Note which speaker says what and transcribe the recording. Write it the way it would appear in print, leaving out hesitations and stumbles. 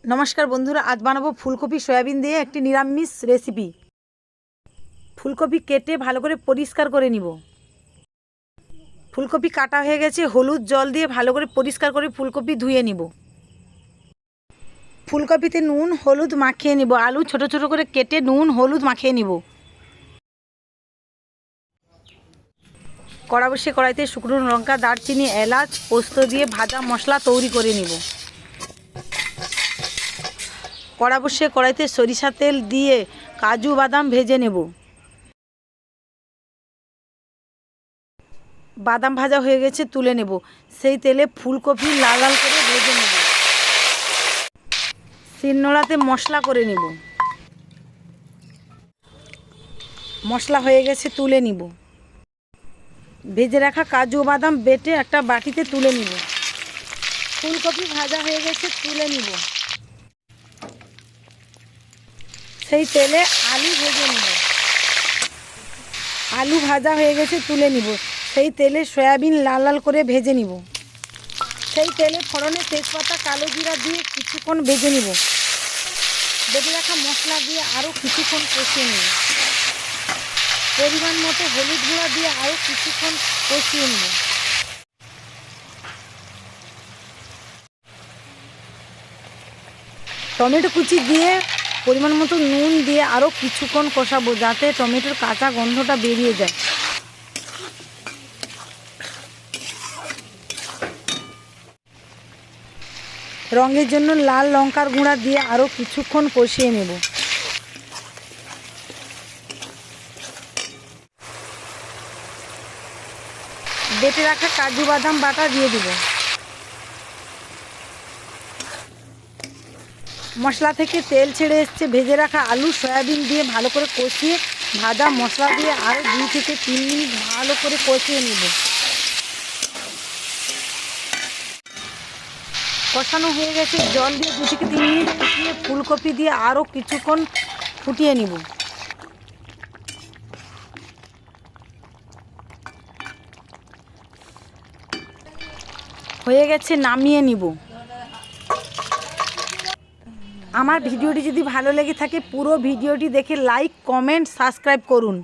Speaker 1: नमस्कार बंधुरा आज बानाबो फुलकपि सयाबिन दिए एक निरामिष रेसिपि। फुलकपि केटे भालो करे परिष्कार करे निब। फुलकपि काटा हो गेछे हलुद जल दिए भालो करे परिष्कार करे फुलकपि धुए निब। फुलकपिते नुन हलुद माखिए निब। आलू छोटो छोटो करे केटे नुन हलुद माखिए निब। कड़ा बसिए कड़ाईते शुकनो लंका दारचिनी एलाच पोस्त दिए भाजा मशला तैरी करे निब। कड़ा बसिए कड़ाईते सरिषा तेल दिए काजू बादाम भेजे नेब। बादाम भाजा हो गेछे तुले नेब। सेई तेले फुलकपि लाल लाल करे भेजे नेब। शिलनोड़ाते मशला करे नेब। मशला हो गेछे तुले निब। भेजे रखा काजू बादाम बेटे एक बाटीते तुले निब। फुलकपि भाजा हो गेछे तुले निब। सेई तेले आलू भेजे निब। आलू भाजा हो गेछे तुले निब। सेई तेले सयाबिन लाल लाल करे भेजे निब। सेई तेले फोड़ने तेजपाता कालो जिरा दिए किछुक्षण भेजे निब। बेटे रखा मशला दिए आरो किछुक्षण कषिए निब। परिमाण मतो हलुद गुঁড়া दिए आरो किछुक्षण कषिए निब। टमेटो कुचि दिए परिमाण मतो नुन दिए आरो किछुक्षण कषाबो जाते टमेटोर काँचा गन्धटा बेरिये जाए। रंगेर जन्य लाल लंकार गुঁড়া दिए आरो किछुक्षण कषिए नेब। बेटे रखा काजू बादाम बाटा दिए দিব। मशला থেকে তেল ছেড়ে এসছে। ভেজে রাখা আলু সয়াবিন দিয়ে ভালো করে কষিয়ে ভাজা মশলা দিয়ে আরও 2 থেকে 3 মিনিট ভালো করে কষিয়ে নেব। কষানো হয়ে গেছে জল দিয়ে 2 থেকে 3 মিনিট ফুটিয়ে ফুলকপি দিয়ে আরও কিছুক্ষণ ফুটিয়ে নেব। হয়ে গেছে নামিয়ে নিব। আমার ভিডিওটি যদি ভালো লেগে থাকে পুরো ভিডিওটি দেখে লাইক কমেন্ট সাবস্ক্রাইব করুন।